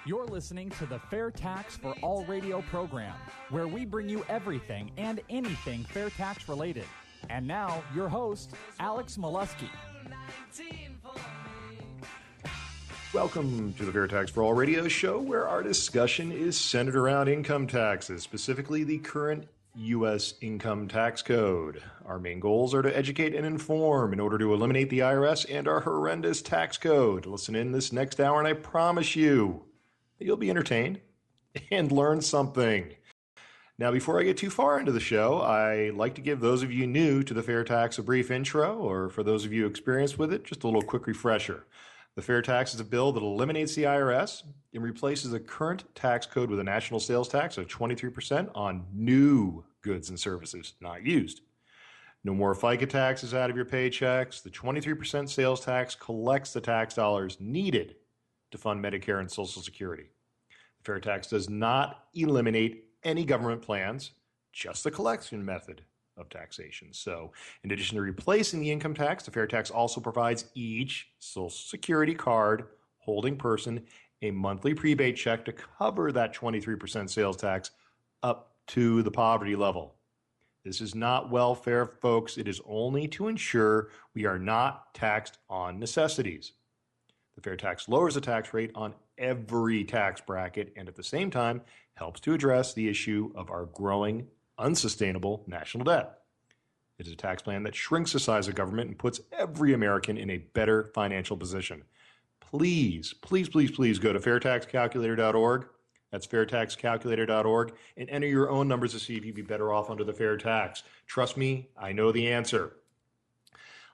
You're listening to the FairTax for All radio program, where we bring you everything and anything FairTax related. And now, your host, Alex Molesky. Welcome to the FairTax for All radio show, where our discussion is centered around income taxes, specifically the current U.S. income tax code. Our main goals are to educate and inform in order to eliminate the IRS and our horrendous tax code. Listen in this next hour, and I promise you, you'll be entertained and learn something. Now, before I get too far into the show, I like to give those of you new to the FairTax a brief intro, or for those of you experienced with it, just a little quick refresher. The FairTax is a bill that eliminates the IRS and replaces the current tax code with a national sales tax of 23% on new goods and services, not used. No more FICA taxes out of your paychecks. The 23% sales tax collects the tax dollars needed to fund Medicare and Social Security. The FairTax does not eliminate any government plans, just the collection method of taxation. So, in addition to replacing the income tax, the FairTax also provides each Social Security card holding person a monthly prebate check to cover that 23% sales tax up to the poverty level. This is not welfare, folks. It is only to ensure we are not taxed on necessities. The FairTax lowers the tax rate on every tax bracket and at the same time helps to address the issue of our growing, unsustainable national debt. It is a tax plan that shrinks the size of government and puts every American in a better financial position. Please, please, please, please go to fairtaxcalculator.org. That's fairtaxcalculator.org and enter your own numbers to see if you'd be better off under the fair tax. Trust me, I know the answer.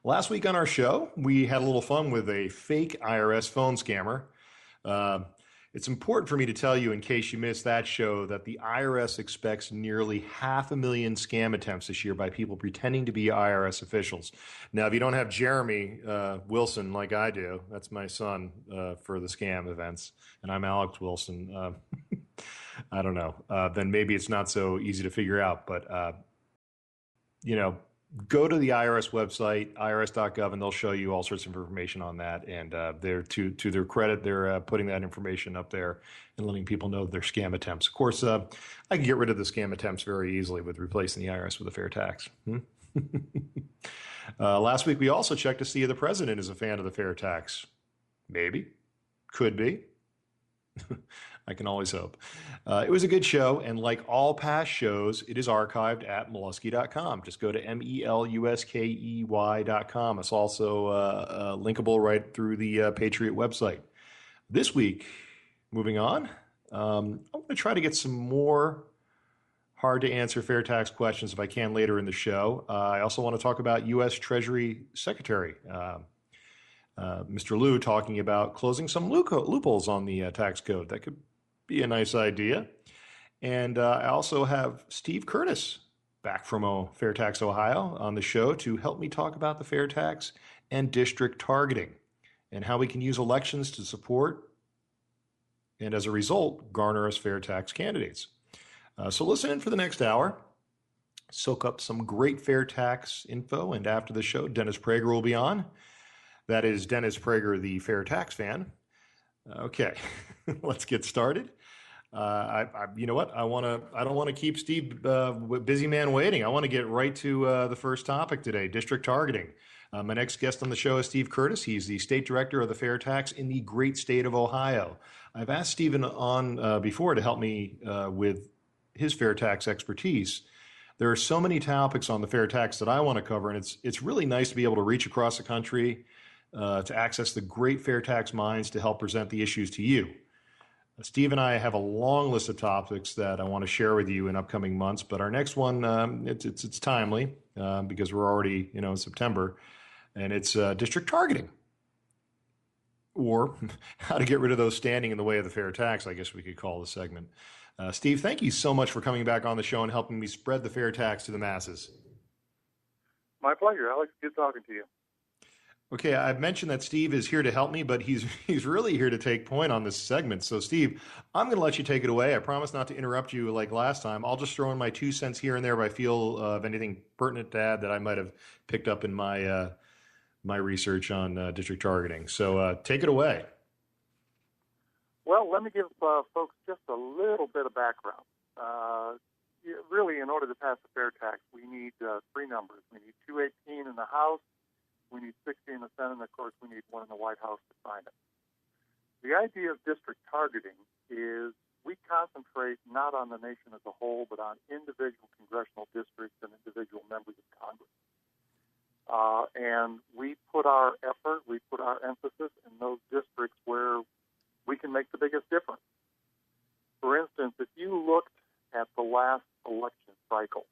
Last week on our show, we had a little fun with a fake IRS phone scammer. It's important for me to tell you, in case you missed that show, that the IRS expects nearly 500,000 scam attempts this year by people pretending to be IRS officials. Now, if you don't have Jeremy Wilson like I do, that's my son for the scam events, and I'm Alex Wilson, I don't know, then maybe it's not so easy to figure out. But, go to the IRS website, irs.gov, and they'll show you all sorts of information on that. And they're to their credit, they're putting that information up there and letting people know their scam attempts. Of course, I can get rid of the scam attempts very easily with replacing the IRS with a fair tax. Last week, we also checked to see if the president is a fan of the fair tax. Maybe. Could be. I can always hope. It was a good show, and like all past shows, it is archived at Molesky.com. Just go to MELUSKEY.com. It's also linkable right through the Patriot website. This week, moving on, I'm going to try to get some more hard-to-answer fair tax questions if I can later in the show. I also want to talk about U.S. Treasury Secretary Mr. Liu talking about closing some loopholes on the tax code. That could be a nice idea. And I also have Steve Curtis back from FairTax Ohio on the show to help me talk about the fair tax and district targeting and how we can use elections to support and as a result garner us fair tax candidates. So listen in for the next hour. Soak up some great fair tax info, and after the show, Dennis Prager will be on. That is Dennis Prager, the fair tax fan. Okay, let's get started. You know what? I don't want to keep Steve, busy man, waiting. I want to get right to the first topic today: district targeting. My next guest on the show is Steve Curtis. He's the state director of the fair tax in the great state of Ohio. I've asked Stephen on before to help me with his fair tax expertise. There are so many topics on the fair tax that I want to cover, and it's really nice to be able to reach across the country to access the great fair tax minds to help present the issues to you. Steve and I have a long list of topics that I want to share with you in upcoming months, but our next one, it's timely because we're already in September, and it's district targeting, or how to get rid of those standing in the way of the fair tax, I guess we could call the segment. Steve, thank you so much for coming back on the show and helping me spread the fair tax to the masses. My pleasure, Alex. Good talking to you. Okay, I've mentioned that Steve is here to help me, but he's really here to take point on this segment. So, Steve, I'm going to let you take it away. I promise not to interrupt you like last time. I'll just throw in my 2 cents here and there if I feel of anything pertinent to add that I might have picked up in my my research on district targeting. So, take it away. Well, let me give folks just a little bit of background. Really, in order to pass the fair tax, we need three numbers. We need 218 in the House, we need 60 in the Senate, and of course, we need one in the White House to sign it. The idea of district targeting is we concentrate not on the nation as a whole, but on individual congressional districts and individual members of Congress. And we put our effort, we put our emphasis in those districts where we can make the biggest difference. For instance, if you looked at the last election cycle,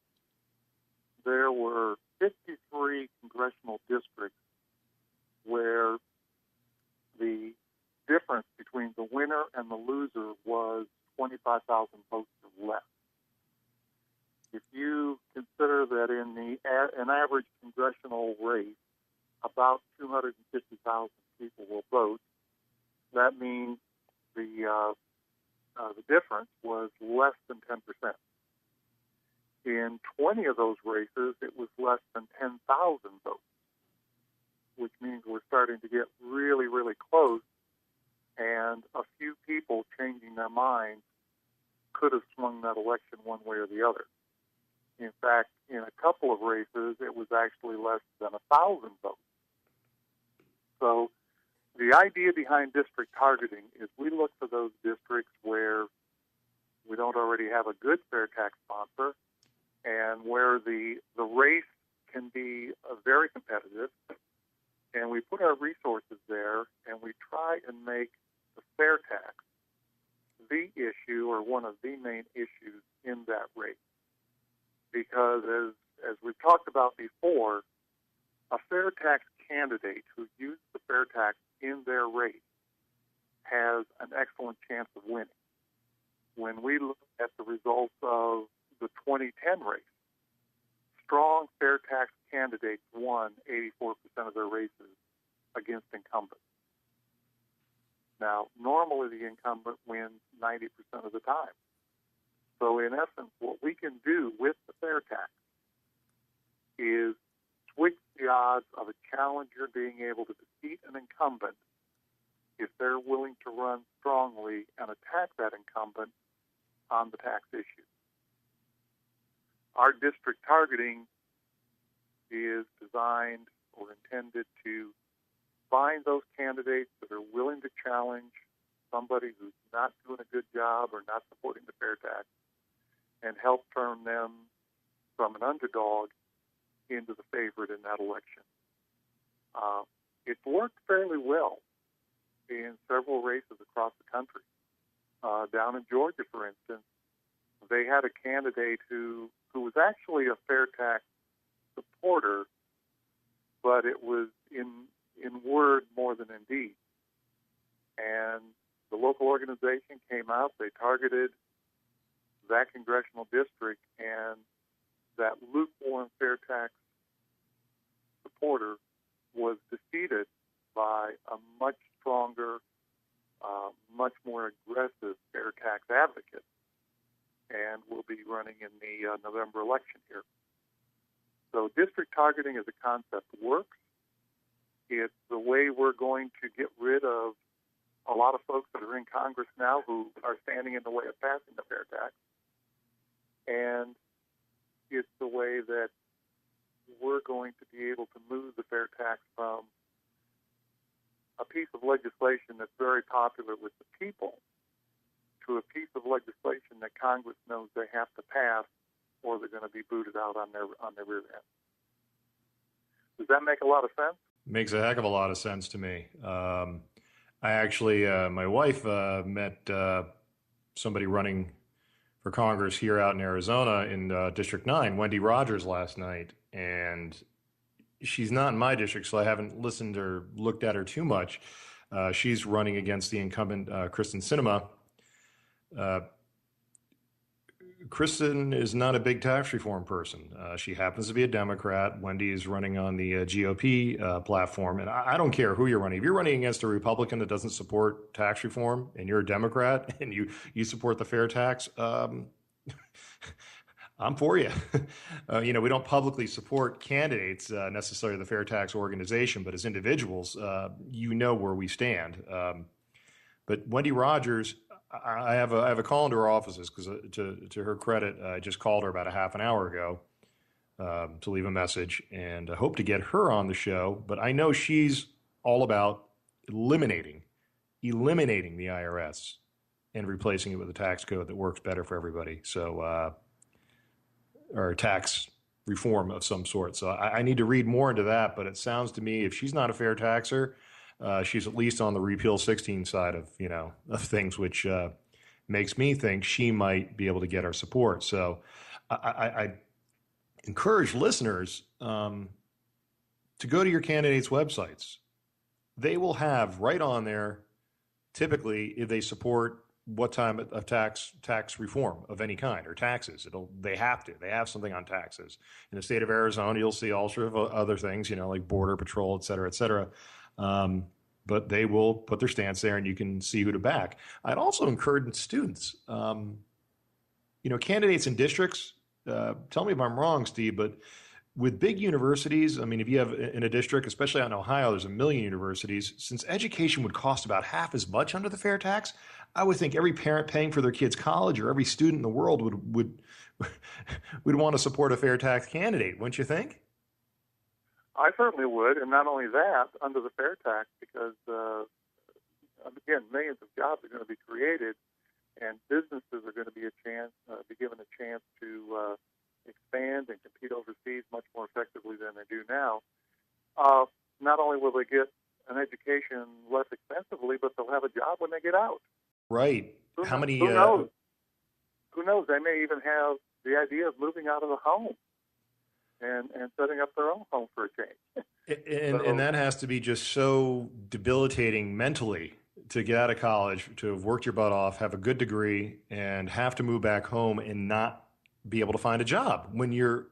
there were 53 congressional districts where the difference between the winner and the loser was 25,000 votes or less. If you consider that in an average congressional race, about 250,000 people will vote, that means the difference was less than 10%. In 20 of those races, it was less than 10,000 votes, which means we're starting to get really, really close, and a few people changing their minds could have swung that election one way or the other. In fact, in a couple of races, it was actually less than 1,000 votes. So the idea behind district targeting is we look for those districts where we don't already have a good fair tax sponsor and where the race can be very competitive, and we put our resources there and we try and make the fair tax the issue or one of the main issues in that race. Because as we've talked about before, a fair tax candidate who used the fair tax in their race has an excellent chance of winning. When we look at the results of the 2010 race, strong fair tax candidates won 84% of their races against incumbents. Now, normally the incumbent wins 90% of the time. So in essence, what we can do with the fair tax is switch the odds of a challenger being able to defeat an incumbent if they're willing to run strongly and attack that incumbent on the tax issue. Our district targeting is designed or intended to find those candidates that are willing to challenge somebody who's not doing a good job or not supporting the fair tax and help turn them from an underdog into the favorite in that election. It's worked fairly well in several races across the country. Down in Georgia, for instance, they had a candidate who was actually a fair tax supporter, but it was in word more than in deed. And the local organization came out, they targeted that congressional district, and that lukewarm fair tax supporter was defeated by a much stronger, much more aggressive fair tax advocate, and will be running in the November election here. So district targeting as a concept works. It's the way we're going to get rid of a lot of folks that are in Congress now who are standing in the way of passing the fair tax. And it's the way that we're going to be able to move the fair tax from a piece of legislation that's very popular with the people to a piece of legislation that Congress knows they have to pass or they're going to be booted out on their rear end. Does that make a lot of sense? Makes a heck of a lot of sense to me. I actually, my wife met somebody running for Congress here out in Arizona in District 9, Wendy Rogers, last night. And she's not in my district, so I haven't listened or looked at her too much. She's running against the incumbent, Kristen Sinema. Kristen is not a big tax reform person. She happens to be a Democrat. Wendy is running on the GOP platform. And I don't care who you're running. If you're running against a Republican that doesn't support tax reform and you're a Democrat and you support the fair tax, I'm for you. We don't publicly support candidates necessarily the fair tax organization, but as individuals, where we stand. But Wendy Rogers, I have a call into her offices because, to her credit, I just called her about a half an hour ago to leave a message, and I hope to get her on the show. But I know she's all about eliminating the IRS and replacing it with a tax code that works better for everybody. So, or tax reform of some sort. So I need to read more into that, but it sounds to me, if she's not a fair taxer, she's at least on the repeal 16 side of, of things, which makes me think she might be able to get our support. So I encourage listeners to go to your candidates' websites. They will have right on there, typically, if they support what time of tax reform of any kind or taxes. They have something on taxes. In the state of Arizona, you'll see all sort of other things, like Border Patrol, et cetera, et cetera. But they will put their stance there, and you can see who to back. I'd also encourage students, candidates in districts. Tell me if I'm wrong, Steve, but with big universities, I mean, if you have in a district, especially out in Ohio, there's 1 million universities. Since education would cost about half as much under the fair tax, I would think every parent paying for their kid's college or every student in the world would want to support a fair tax candidate, wouldn't you think? I certainly would, and not only that, under the fair tax, because again, millions of jobs are going to be created, and businesses are going to be given a chance to expand and compete overseas much more effectively than they do now. Not only will they get an education less expensively, but they'll have a job when they get out. Right. Who knows? Who knows? They may even have the idea of moving out of the home and setting up their own home for a change. And that has to be just so debilitating mentally to get out of college, to have worked your butt off, have a good degree, and have to move back home and not be able to find a job when you're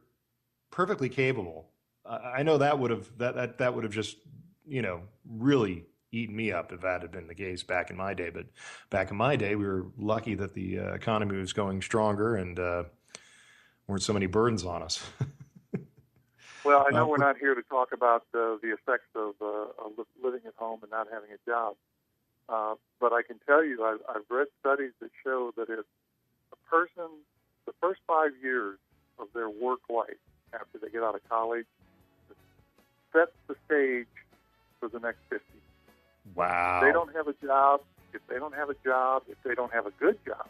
perfectly capable. I know that would have just, really eaten me up if that had been the case back in my day. But back in my day, we were lucky that the economy was going stronger and weren't so many burdens on us. Well, I know we're not here to talk about the effects of living at home and not having a job. But I can tell you, I've read studies that show that if a person, the first 5 years of their work life after they get out of college, sets the stage for the next 50. Wow. If they don't have a job, if they don't have a good job,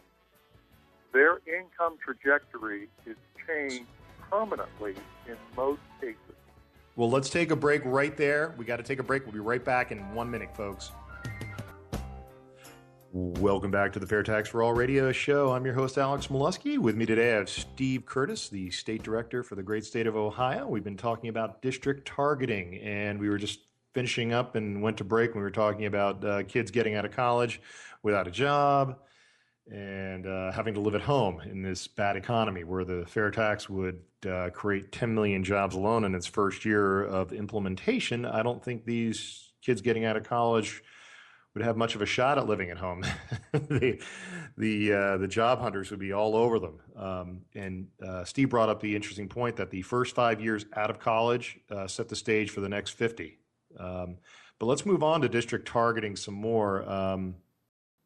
their income trajectory is changed permanently in most cases. Well, let's take a break right there. We got to take a break. We'll be right back in 1 minute, folks. Welcome back to the Fair Tax for All radio show. I'm your host, Alex Molesky. With me today, I have Steve Curtis, the state director for the great state of Ohio. We've been talking about Distirct Targeting, and we were just finishing up and went to break when we were talking about kids getting out of college without a job and having to live at home in this bad economy where the fair tax would create 10 million jobs alone in its first year of implementation. I don't think these kids getting out of college would have much of a shot at living at home. The job hunters would be all over them. And Steve brought up the interesting point that the first 5 years out of college set the stage for the next 50. But let's move on to Distirct Targeting some more.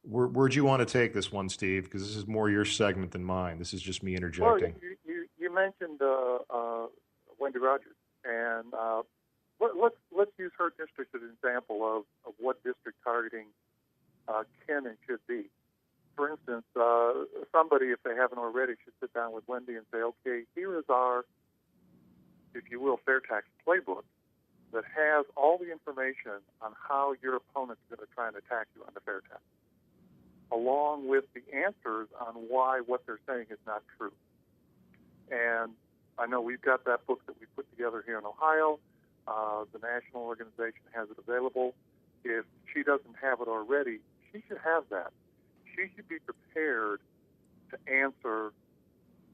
Where'd you want to take this one, Steve? Because this is more your segment than mine. This is just me interjecting. Well, you mentioned Wendy Rogers, and let's use her district as an example of what Distirct Targeting can and should be. For instance, somebody, if they haven't already, should sit down with Wendy and say, okay, here is our, if you will, fair tax playbook that has all the information on how your opponent's going to try and attack you on the fair tax, along with the answers on why what they're saying is not true. And I know we've got that book that we put together here in Ohio. The national organization has it available. If she doesn't have it already, she should have that. She should be prepared to answer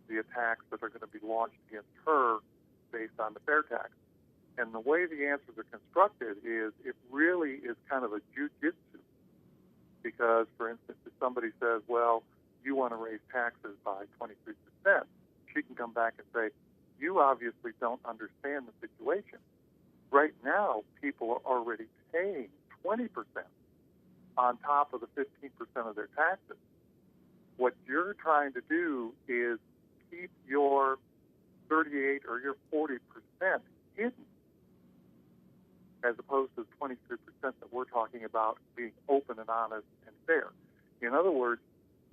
the attacks that are going to be launched against her based on the fair tax. And the way the answers are constructed is it really is kind of a jujitsu. Because, for instance, if somebody says, well, you want to raise taxes by 23%, she can come back and say, you obviously don't understand the situation. Right now, people are already paying 20%. on top of the 15% of their taxes. What you're trying to do is keep your 38 or your 40% hidden, as opposed to the 23% that we're talking about being open and honest and fair. In other words,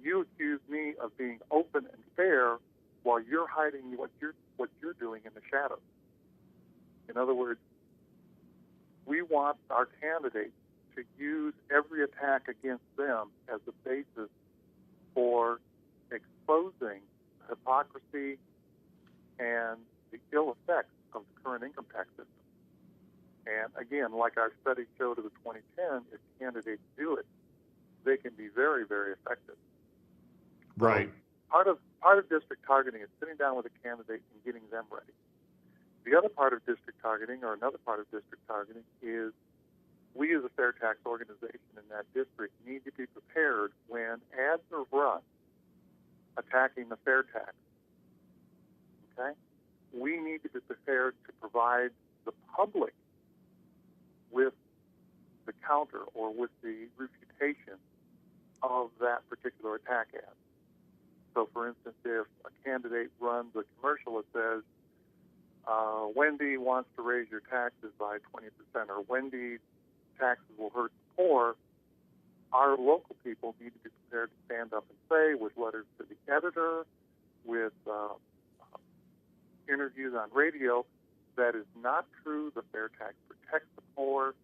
you accuse me of being open and fair while you're hiding what you're doing in the shadows. In other words, we want our candidates to use every attack against them as the basis for exposing hypocrisy and the ill effects of the current income tax system. And again, like our study showed of the 2010, if candidates do it, they can be very, very effective. Right. So part of district targeting is sitting down with a candidate and getting them ready. The other part of district targeting, or another part of district targeting, is we as a FairTax organization in that district need to be prepared when ads are run attacking the FairTax. Okay? We need to be prepared to provide the public with the counter or with the refutation of that particular attack ad. So, for instance, if a candidate runs a commercial that says, Wendy wants to raise your taxes by 20%, or Wendy taxes will hurt the poor, our local people need to be prepared to stand up and say, with letters to the editor, with interviews on radio, that is not true. The fair tax protects the poor.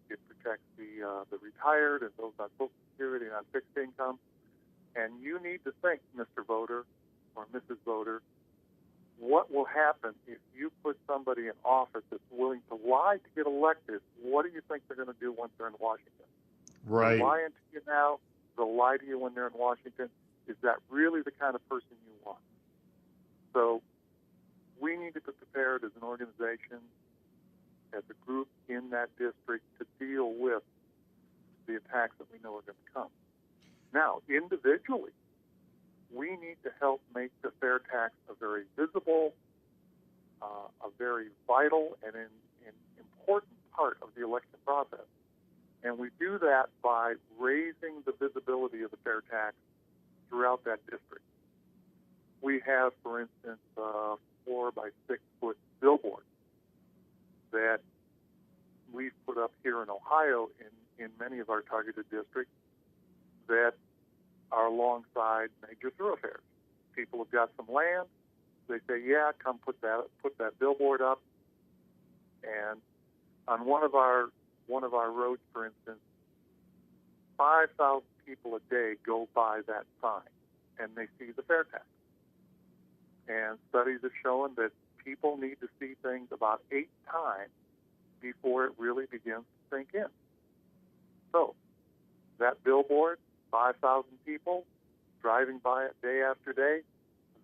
It protects the retired and those on Social Security and on fixed income. And you need to think, Mr. Voter or Mrs. Voter, what will happen if you put somebody in office that's willing to lie to get elected? What do you think they're going to do once they're in Washington? Right. They're lying to you now. They'll lie to you when they're in Washington. Is that really the kind of person you want? So we need to be prepared as an organization, as a group in that district, to deal with the attacks that we know are going to come. Now, individually, we need to help make the fair tax a very visible, a very vital and an important part of the election process. And we do that by raising the visibility of the fair tax throughout that district. We have, for instance, 4 by 6 foot billboards that we've put up here in Ohio in many of our targeted districts that are alongside major thoroughfares. People have got some land. They say, yeah, come put that billboard up. And on one of our roads, for instance, 5,000 people a day go by that sign, and they see the fair tax. And studies have shown that people need to see things about 8 times before it really begins to sink in. So that billboard, 5,000 people driving by it day after day,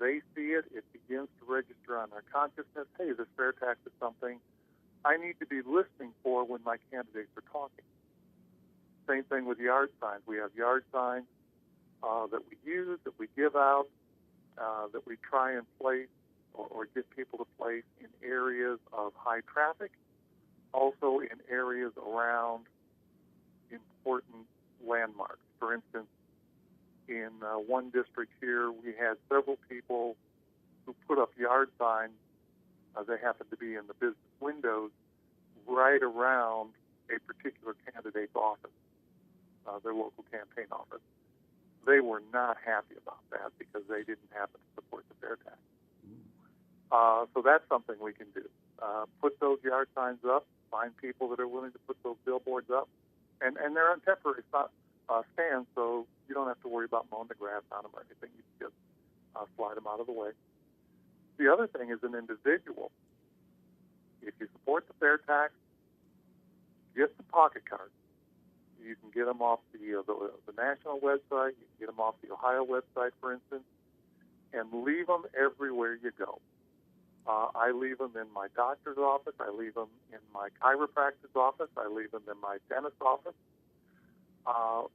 they see it, it begins to register on their consciousness. Hey, this fair tax is something I need to be listening for when my candidates are talking. Same thing with yard signs. We have yard signs that we use, that we give out, that we try and place or get people to place in areas of high traffic, also in areas around important landmarks. For instance, in one district here, we had several people who put up yard signs. They happened to be in the business windows right around a particular candidate's office, their local campaign office. They were not happy about that because they didn't happen to support the fair tax. So that's something we can do. Put those yard signs up, find people that are willing to put those billboards up, and they're on temporary stands, so you don't have to worry about mowing the grass on them or anything. You can just slide them out of the way. The other thing is an individual. If you support the fair tax, get the pocket cards. You can get them off the national website. You can get them off the Ohio website, for instance, and leave them everywhere you go. I leave them in my doctor's office. I leave them in my chiropractor's office. I leave them in my dentist's office.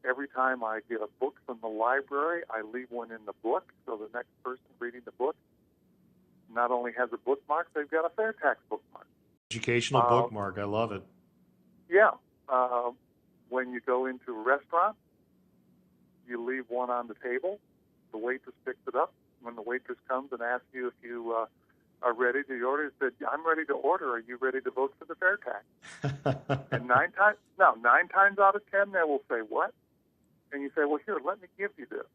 Every time I get a book from the library, I leave one in the book, so the next person reading the book not only has a bookmark, they've got a fair tax bookmark. Educational bookmark. I love it. Yeah. when you go into a restaurant, you leave one on the table. The waitress picks it up. When the waitress comes and asks you if you are ready to order, said, "I'm ready to order. Are you ready to vote for the fair tax?" And 9 times out of 10, they will say, "What?" And you say, "Well, here, let me give you this.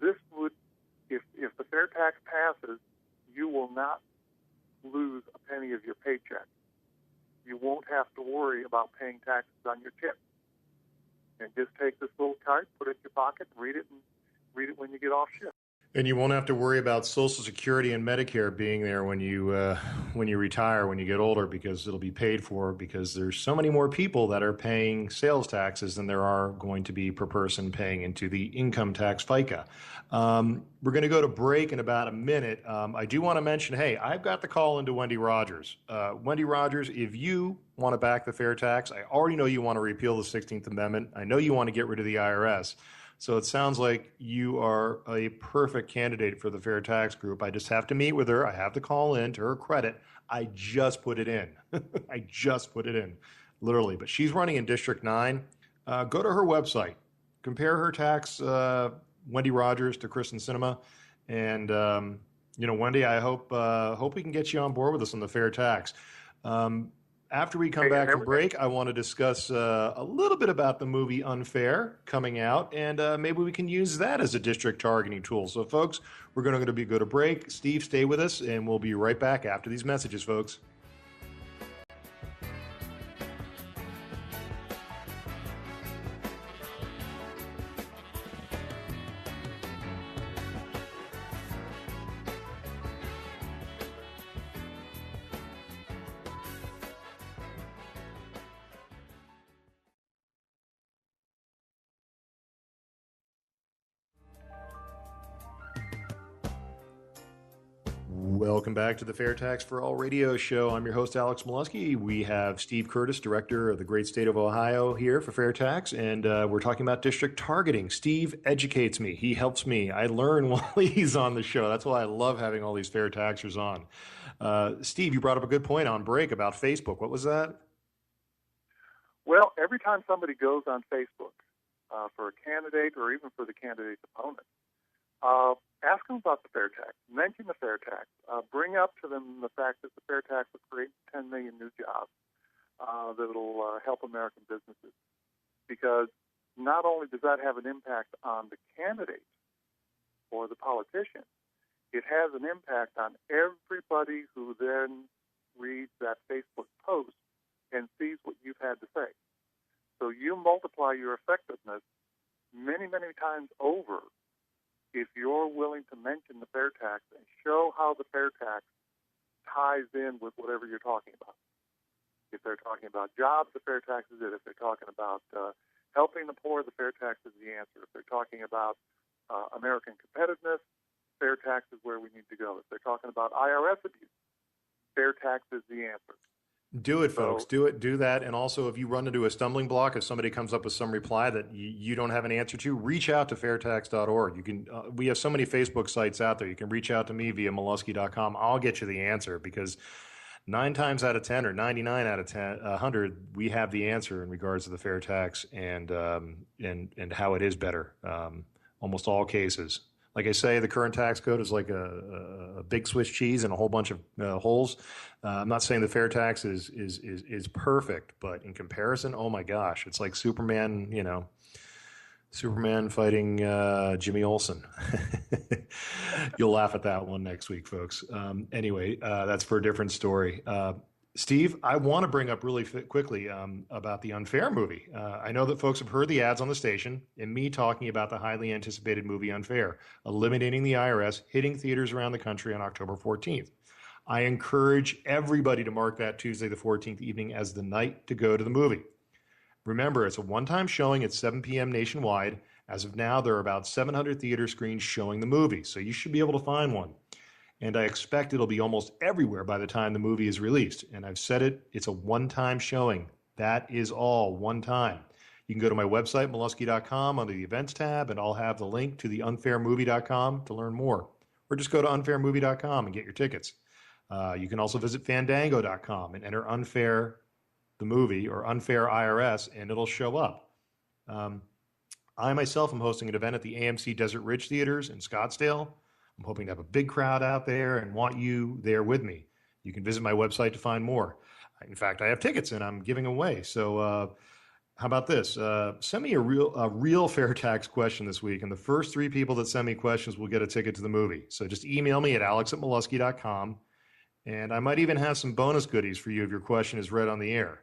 This would, if the fair tax passes, you will not lose a penny of your paycheck. You won't have to worry about paying taxes on your tip. And just take this little card, put it in your pocket, and read it when you get off shift." And you won't have to worry about Social Security and Medicare being there when you retire, when you get older, because it'll be paid for, because there's so many more people that are paying sales taxes than there are going to be per person paying into the income tax FICA. We're going to go to break in about a minute. I do want to mention, hey, I've got the call into Wendy Rogers. Wendy Rogers, if you want to back the fair tax, I already know you want to repeal the 16th Amendment. I know you want to get rid of the IRS. So it sounds like you are a perfect candidate for the Fair Tax Group. I just have to meet with her. I have to call in. To her credit, I just put it in. I just put it in, literally. But she's running in District 9. Go to her website. Compare her tax, Wendy Rogers, to Kristen Sinema. And, Wendy, I hope we can get you on board with us on the Fair Tax. After we come back from break, I want to discuss a little bit about the movie Unfair coming out, and maybe we can use that as a district targeting tool. So, folks, we're going to go to break. Steve, stay with us, and we'll be right back after these messages, folks. Welcome back to the Fair Tax for All radio show. I'm your host, Alex Molesky. We have Steve Curtis, director of the great state of Ohio, here for Fair Tax, and we're talking about district targeting. Steve educates me. He helps me. I learn while he's on the show. That's why I love having all these fair taxers on. Steve, you brought up a good point on break about Facebook. What was that? Well, every time somebody goes on Facebook for a candidate or even for the candidate's opponent, ask them about the fair tax. Mention the fair tax. Bring up to them the fact that the fair tax will create 10 million new jobs that will help American businesses. Because not only does that have an impact on the candidate or the politician, it has an impact on everybody who then reads that Facebook post and sees what you've had to say. So you multiply your effectiveness many, many times over if you're willing to mention the fair tax and show how the fair tax ties in with whatever you're talking about. If they're talking about jobs, the fair tax is it. If they're talking about helping the poor, the fair tax is the answer. If they're talking about American competitiveness, fair tax is where we need to go. If they're talking about IRS abuse, fair tax is the answer. Do it, folks. Do it. Do that. And also, if you run into a stumbling block, if somebody comes up with some reply that you don't have an answer to, reach out to fairtax.org. You can. We have so many Facebook sites out there. You can reach out to me via molesky.com. I'll get you the answer, because 9 times out of 10 or 99 out of 10, 100, we have the answer in regards to the fair tax and how it is better. Almost all cases. Like I say, the current tax code is like a big Swiss cheese and a whole bunch of holes. I'm not saying the fair tax is perfect, but in comparison, oh my gosh, it's like Superman, Superman fighting Jimmy Olsen. You'll laugh at that one next week, folks. Anyway, that's for a different story. Steve, I want to bring up really quickly about the Unfair movie. I know that folks have heard the ads on the station and me talking about the highly anticipated movie Unfair, eliminating the IRS, hitting theaters around the country on October 14th. I encourage everybody to mark that Tuesday the 14th evening as the night to go to the movie. Remember, it's a one-time showing at 7 p.m. nationwide. As of now, there are about 700 theater screens showing the movie, so you should be able to find one. And I expect it'll be almost everywhere by the time the movie is released. And I've said it, it's a one-time showing. That is all, one time. You can go to my website, molesky.com, under the events tab, and I'll have the link to the unfairmovie.com to learn more. Or just go to unfairmovie.com and get your tickets. You can also visit fandango.com and enter Unfair the movie or Unfair IRS, and it'll show up. I myself am hosting an event at the AMC Desert Ridge Theaters in Scottsdale. I'm hoping to have a big crowd out there and want you there with me. You can visit my website to find more. In fact, I have tickets and I'm giving away. So how about this? Send me a real fair tax question this week, and the first 3 people that send me questions will get a ticket to the movie. So just email me at alex@mollusky.com, and I might even have some bonus goodies for you if your question is read on the air.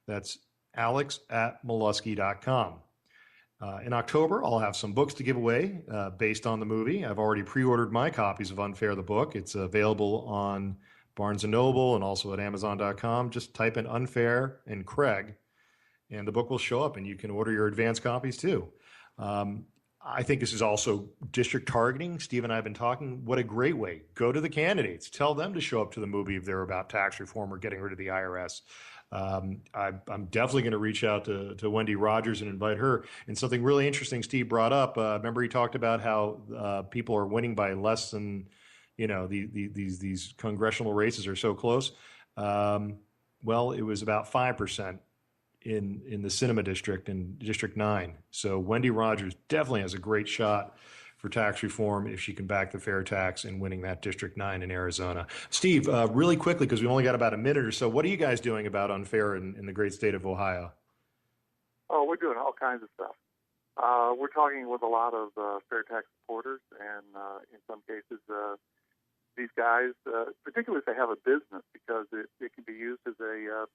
That's alex@mollusky.com. In October, I'll have some books to give away based on the movie. I've already pre-ordered my copies of Unfair the book. It's available on Barnes & Noble and also at Amazon.com. Just type in Unfair and Craig, and the book will show up, and you can order your advance copies too. I think this is also district targeting. Steve and I have been talking. What a great way. Go to the candidates. Tell them to show up to the movie if they're about tax reform or getting rid of the IRS. I'm definitely going to reach out to Wendy Rogers and invite her. And something really interesting Steve brought up, remember he talked about how people are winning by less than, these congressional races are so close. Well, it was about 5% in the cinema district in District 9. So Wendy Rogers definitely has a great shot for tax reform if she can back the fair tax in winning that District 9 in Arizona. Steve, really quickly, because we only got about a minute or so, what are you guys doing about unfair in the great state of Ohio? Oh, we're doing all kinds of stuff. We're talking with a lot of fair tax supporters, and in some cases, these guys, particularly if they have a business, because it can be used as a,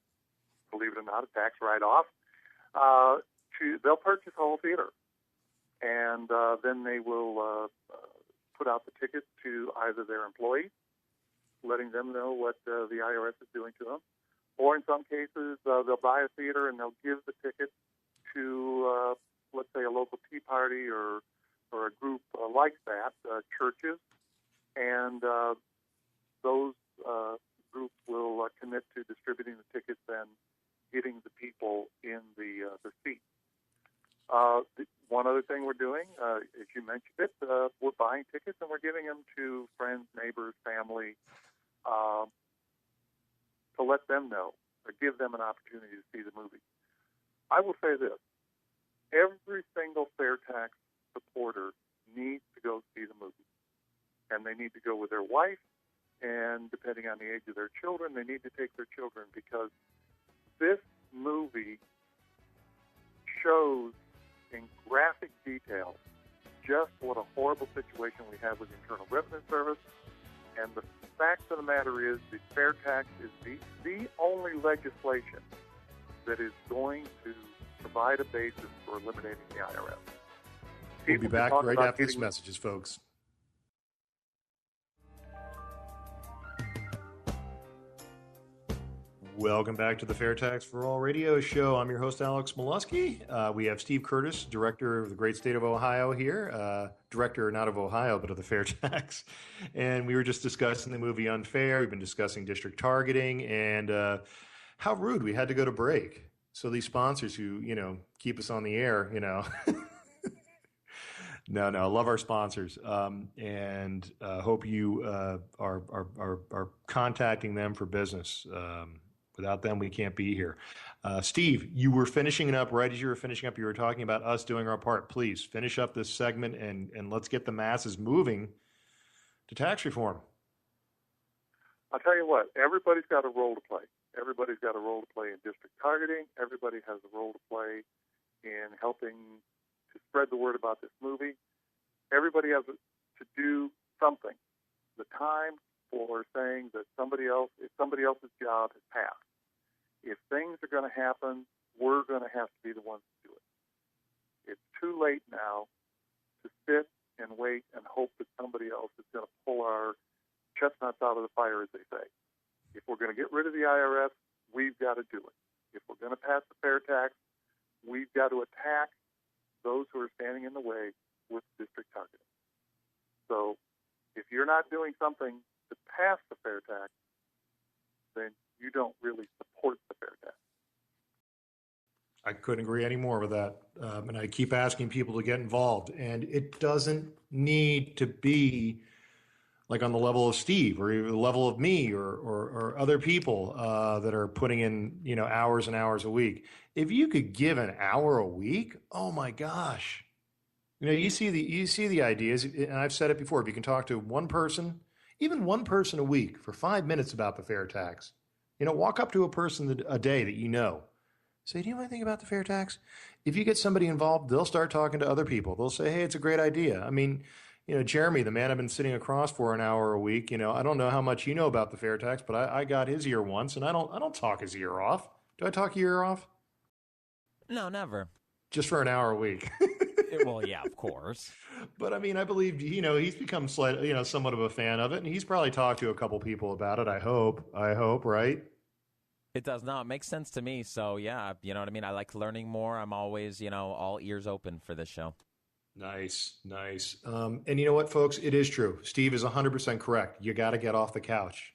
believe it or not, a tax write-off, they'll purchase a whole theater. And then they will put out the tickets to either their employees, letting them know what the IRS is doing to them, or in some cases, they'll buy a theater and they'll give the tickets to, let's say, a local tea party or a group like that, churches, and those groups will commit to distributing the tickets and getting the people in the seats. One other thing we're doing, as you mentioned it, we're buying tickets and we're giving them to friends, neighbors, family, to let them know or give them an opportunity to see the movie. I will say this. Every single fair tax supporter needs to go see the movie. And they need to go with their wife, and depending on the age of their children, they need to take their children, because this movie shows in graphic detail just what a horrible situation we have with the Internal Revenue Service. And the fact of the matter is the fair tax is the only legislation that is going to provide a basis for eliminating the IRS. We'll be back right after these messages, folks. Welcome back to the Fair Tax for All radio show. I'm your host, Alex Mollusky. We have Steve Curtis, director of the great state of Ohio here, director not of Ohio, but of the Fair Tax. And we were just discussing the movie Unfair. We've been discussing district targeting and how rude we had to go to break. So these sponsors who, keep us on the air, No, love our sponsors, and hope you are contacting them for business. Without them, we can't be here. Steve, you were finishing it up right as you were finishing up. You were talking about us doing our part. Please finish up this segment and let's get the masses moving to tax reform. I'll tell you what, everybody's got a role to play. Everybody's got a role to play in district targeting. Everybody has a role to play in helping to spread the word about this movie. Everybody has to do something. The time for saying that somebody else's job has passed. If things are going to happen, we're going to have to be the ones to do it. It's too late now to sit and wait and hope that somebody else is going to pull our chestnuts out of the fire, as they say. If we're going to get rid of the IRS, we've got to do it. If we're going to pass the fair tax, we've got to attack those who are standing in the way with district targeting. So if you're not doing something to pass the fair tax, then you don't really support the fair tax. I couldn't agree any more with that. And I keep asking people to get involved. And it doesn't need to be like on the level of Steve or even the level of me or other people that are putting in, hours and hours a week. If you could give an hour a week, oh my gosh. You see the ideas, and I've said it before. If you can talk to one person, even one person a week for 5 minutes about the fair tax, walk up to a person a day that you know. Say, do you know anything about the fair tax? If you get somebody involved, they'll start talking to other people. They'll say, hey, it's a great idea. I mean, Jeremy, the man I've been sitting across for an hour a week, I don't know how much you know about the fair tax, but I got his ear once, and I don't talk his ear off. Do I talk your ear off? No, never. Just for an hour a week. Well, yeah, of course. But I mean, I believe, he's become somewhat of a fan of it, and he's probably talked to a couple people about it. I hope, right? It does not make sense to me. So yeah, you know what I mean? I like learning more. I'm always, all ears open for this show. Nice. And you know what, folks? It is true. Steve is 100% correct. You got to get off the couch.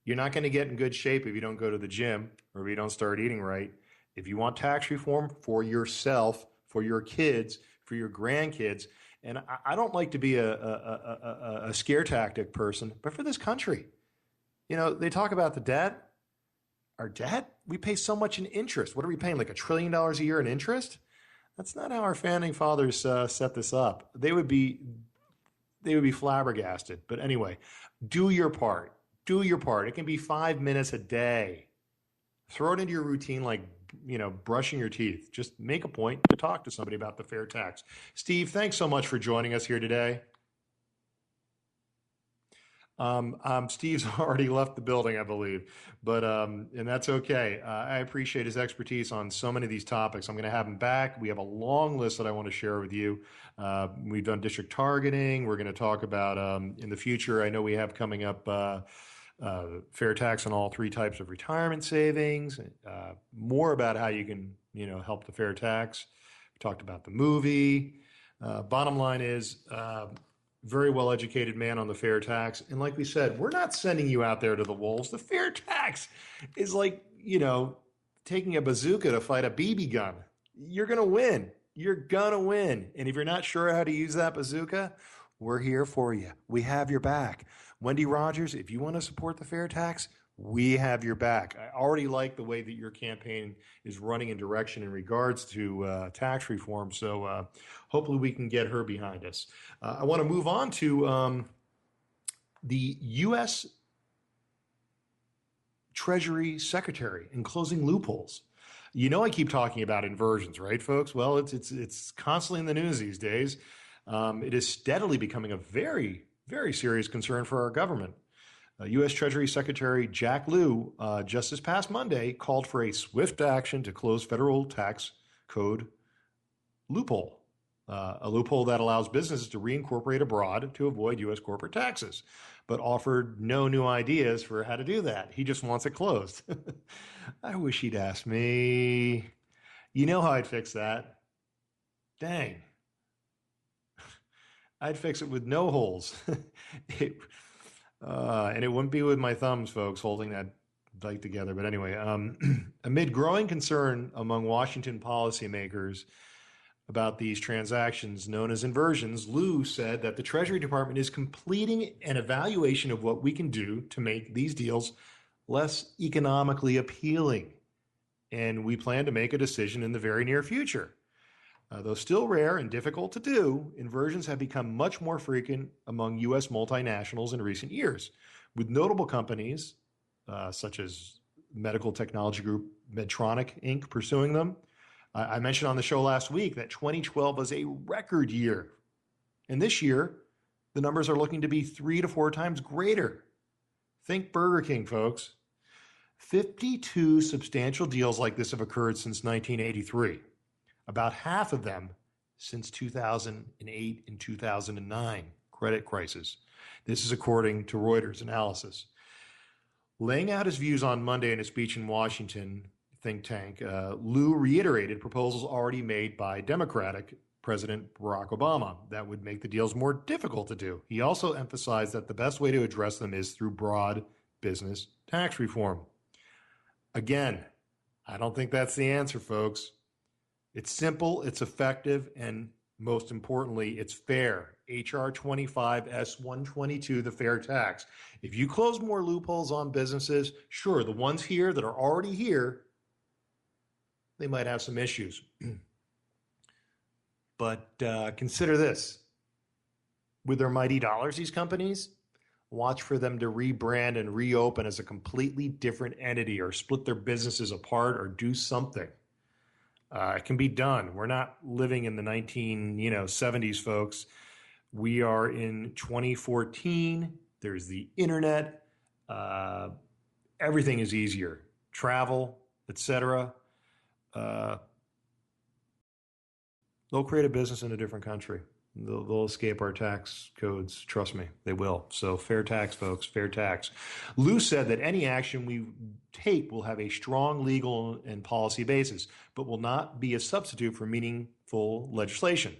You're not going to get in good shape if you don't go to the gym or if you don't start eating right. If you want tax reform for yourself, for your kids, for your grandkids, and I don't like to be a scare tactic person, but for this country, they talk about the debt. Our debt? We pay so much in interest. What are we paying? Like $1 trillion a year in interest? That's not how our founding fathers set this up. They would be flabbergasted. But anyway, do your part. Do your part. It can be 5 minutes a day. Throw it into your routine like, brushing your teeth. Just make a point to talk to somebody about the fair tax. Steve, thanks so much for joining us here today. Steve's already left the building, I believe, but and that's okay. I appreciate his expertise on so many of these topics. I'm going to have him back. We have a long list that I want to share with you. We've done district targeting. We're going to talk about in the future. I know we have coming up fair tax on all three types of retirement savings. More about how you can help the fair tax. We talked about the movie. Bottom line is. Very well-educated man on the fair tax. And like we said, we're not sending you out there to the wolves. The fair tax is like, taking a bazooka to fight a BB gun. You're going to win. You're going to win. And if you're not sure how to use that bazooka, we're here for you. We have your back. Wendy Rogers, if you want to support the fair tax, we have your back. I already like the way that your campaign is running in direction in regards to tax reform. So hopefully we can get her behind us. I want to move on to the U.S. Treasury Secretary and closing loopholes. I keep talking about inversions, right, folks? Well, it's constantly in the news these days. It is steadily becoming a very, very serious concern for our government. U.S. Treasury Secretary Jack Lew, just this past Monday, called for a swift action to close federal tax code loophole, a loophole that allows businesses to reincorporate abroad to avoid U.S. corporate taxes, but offered no new ideas for how to do that. He just wants it closed. I wish he'd asked me. You know how I'd fix that? Dang. I'd fix it with no holes. And it wouldn't be with my thumbs, folks, holding that like together. But anyway, amid growing concern among Washington policymakers about these transactions known as inversions, Lew said that the Treasury Department is completing an evaluation of what we can do to make these deals less economically appealing. And we plan to make a decision in the very near future. Though still rare and difficult to do, inversions have become much more frequent among U.S. multinationals in recent years, with notable companies such as medical technology group Medtronic, Inc. pursuing them. I mentioned on the show last week that 2012 was a record year. And this year, the numbers are looking to be 3 to 4 times greater. Think Burger King, folks. 52 substantial deals like this have occurred since 1983. About half of them since 2008 and 2009 credit crisis. This is according to Reuters analysis. Laying out his views on Monday in a speech in Washington think tank, Lew reiterated proposals already made by Democratic President Barack Obama that would make the deals more difficult to do. He also emphasized that the best way to address them is through broad business tax reform. Again, I don't think that's the answer, folks. It's simple, it's effective, and most importantly, it's fair. HR 25S122, the fair tax. If you close more loopholes on businesses, sure, the ones here that are already here, they might have some issues. But consider this. With their mighty dollars, these companies, watch for them to rebrand and reopen as a completely different entity or split their businesses apart or do something. It can be done. We're not living in the 1970s, folks. We are in 2014. There's the internet. Everything is easier. Travel, etc. They'll create a business in a different country. They'll escape our tax codes. Trust me, they will. So fair tax, folks, fair tax. Lou said that any action we take will have a strong legal and policy basis, but will not be a substitute for meaningful legislation.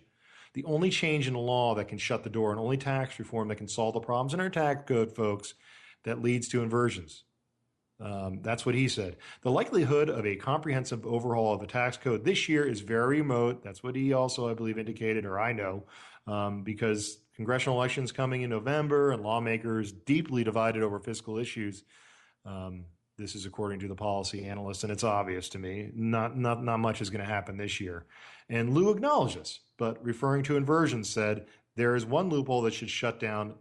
The only change in the law that can shut the door and only tax reform that can solve the problems in our tax code, folks, that leads to inversions. That's what he said. The likelihood of a comprehensive overhaul of the tax code this year is very remote. That's what he also, I believe, indicated, or I know, because congressional elections coming in November and lawmakers deeply divided over fiscal issues. This is according to the policy analyst, and it's obvious to me. Not much is going to happen this year. And Lou acknowledged this, but referring to inversions said, there is one loophole that should shut down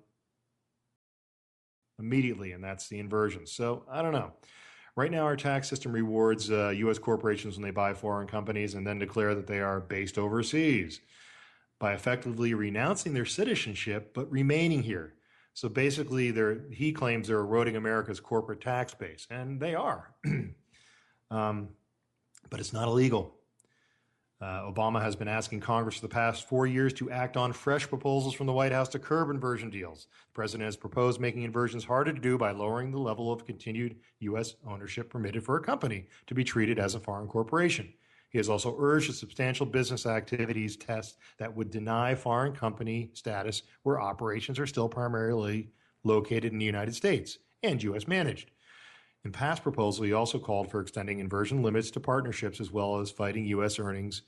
immediately, and that's the inversion. So I don't know. Right now, our tax system rewards U.S. corporations when they buy foreign companies and then declare that they are based overseas by effectively renouncing their citizenship but remaining here. So basically, he claims they're eroding America's corporate tax base, and they are. But it's not illegal. Obama has been asking Congress for the past 4 years to act on fresh proposals from the White House to curb inversion deals. The president has proposed making inversions harder to do by lowering the level of continued U.S. ownership permitted for a company to be treated as a foreign corporation. He has also urged a substantial business activities test that would deny foreign company status where operations are still primarily located in the United States and U.S. managed. In past proposal, he also called for extending inversion limits to partnerships as well as fighting U.S. earnings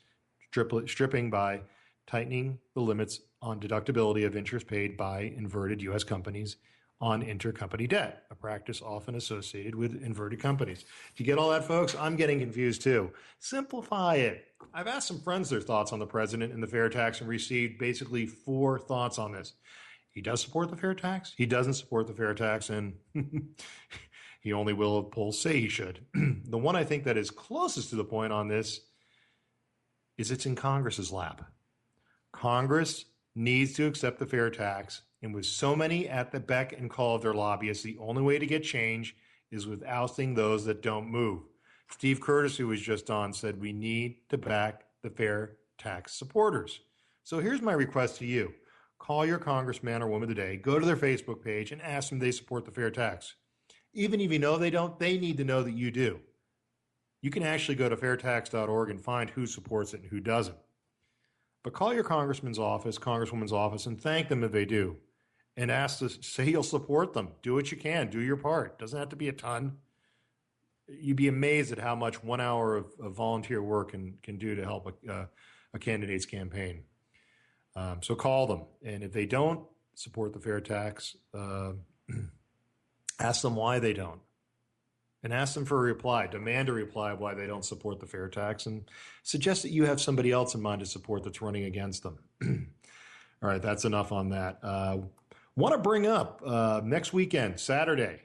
stripping by tightening the limits on deductibility of interest paid by inverted U.S. companies on intercompany debt, a practice often associated with inverted companies. Do you get all that, folks? I'm getting confused too. Simplify it. I've asked some friends their thoughts on the president and the fair tax and received basically 4 thoughts on this. He does support the fair tax. He doesn't support the fair tax, and he only will if polls say he should. The one I think that is closest to the point on this is it's in Congress's lap. Congress needs to accept the fair tax, and with so many at the beck and call of their lobbyists, the only way to get change is with ousting those that don't move. Steve Curtis, who was just on, said we need to back the fair tax supporters. So here's my request to you. Call your congressman or woman today, go to their Facebook page, and ask them if they support the fair tax. Even if you know they don't, they need to know that you do. You can actually go to fairtax.org and find who supports it and who doesn't. But call your congressman's office, congresswoman's office, and thank them if they do. And ask to say you'll support them. Do what you can. Do your part. Doesn't have to be a ton. You'd be amazed at how much 1 hour of volunteer work can do to help a candidate's campaign. So call them. And if they don't support the fair tax, ask them why they don't. And ask them for a reply. Demand a reply of why they don't support the fair tax, and suggest that you have somebody else in mind to support that's running against them. All right, that's enough on that. Want to bring up next weekend, Saturday,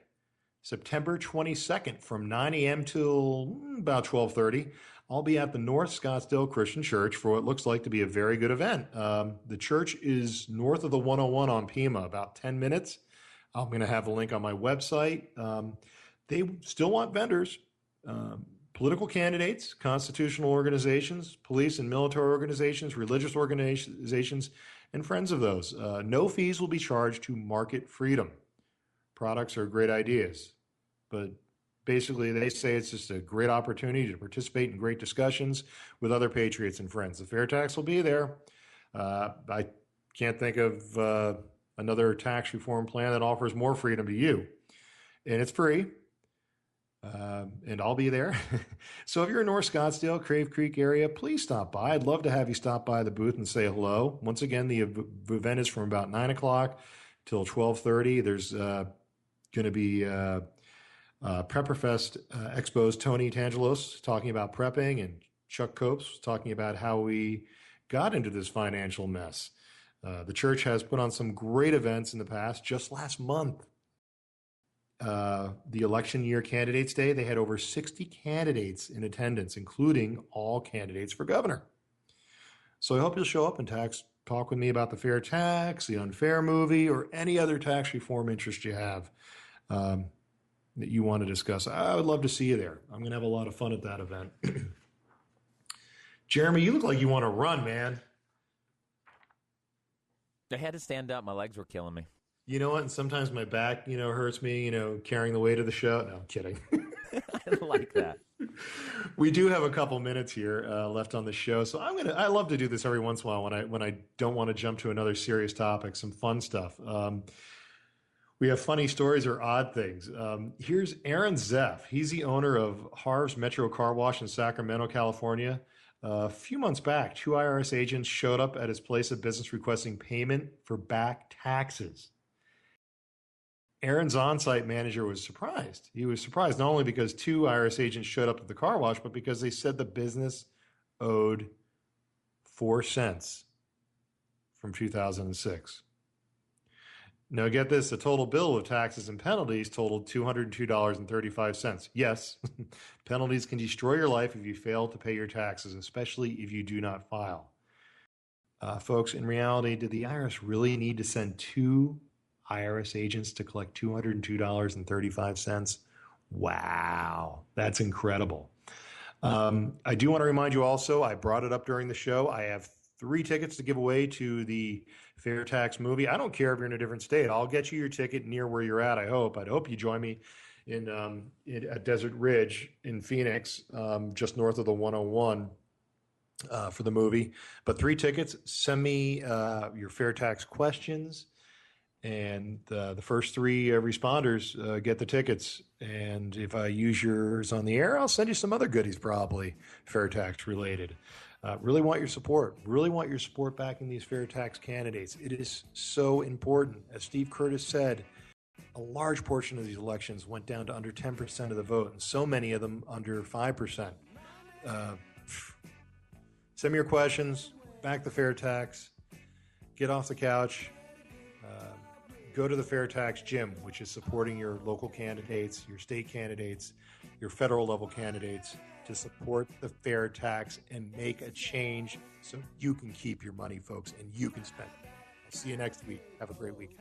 September 22nd from 9 a.m. till about 12:30. I'll be at the North Scottsdale Christian Church for what looks like to be a very good event. The church is north of the 101 on Pima, about 10 minutes. I'm going to have a link on my website. They still want vendors, political candidates, constitutional organizations, police and military organizations, religious organizations, and friends of those. No fees will be charged to market freedom. Products are great ideas, but basically they say it's just a great opportunity to participate in great discussions with other patriots and friends. The fair tax will be there. I can't think of another tax reform plan that offers more freedom to you. And it's free. and I'll be there. So if you're in North Scottsdale, Crave Creek area, please stop by. I'd love to have you stop by the booth and say hello. Once again, the event is from about 9 o'clock till 12:30. There's going to be Prepperfest Expo's Tony Tangelos talking about prepping, and Chuck Copes talking about how we got into this financial mess. The church has put on some great events in the past. Just last month, the election year candidates day, they had over 60 candidates in attendance, including all candidates for governor. So I hope you'll show up and talk with me about the fair tax, the unfair movie, or any other tax reform interest you have that you want to discuss. I would love to see you there. I'm going to have a lot of fun at that event. Jeremy, you look like you want to run, man. I had to stand up. My legs were killing me. You know what? And sometimes my back, hurts me, carrying the weight of the show. No, I'm kidding. I like that. We do have a couple minutes here left on the show. So I love to do this every once in a while when I don't want to jump to another serious topic, some fun stuff. We have funny stories or odd things. Here's Aaron Zeff. He's the owner of Harv's Metro Car Wash in Sacramento, California. A few months back, 2 IRS agents showed up at his place of business requesting payment for back taxes. Aaron's on-site manager was surprised. He was surprised not only because 2 IRS agents showed up at the car wash, but because they said the business owed 4 cents from 2006. Now get this, the total bill of taxes and penalties totaled $202.35. Yes, penalties can destroy your life if you fail to pay your taxes, especially if you do not file. Folks, in reality, did the IRS really need to send 2 IRS agents to collect $202.35? Wow, that's incredible. I do want to remind you also, I brought it up during the show, I have 3 tickets to give away to the FairTax movie. I don't care if you're in a different state. I'll get you your ticket near where you're at, I hope. I'd hope you join me at Desert Ridge in Phoenix, just north of the 101 for the movie. But 3 tickets. Send me your FairTax questions, and the first 3 responders get the tickets. And if I use yours on the air, I'll send you some other goodies, probably FairTax related. Really want your support. Really want your support backing these fair tax candidates. It is so important. As Steve Curtis said, a large portion of these elections went down to under 10% of the vote, and so many of them under 5%. Send me your questions. Back the fair tax. Get off the couch. Go to the fair tax gym, which is supporting your local candidates, your state candidates, your federal level candidates, to support the fair tax and make a change so you can keep your money, folks, and you can spend it. I'll see you next week. Have a great weekend.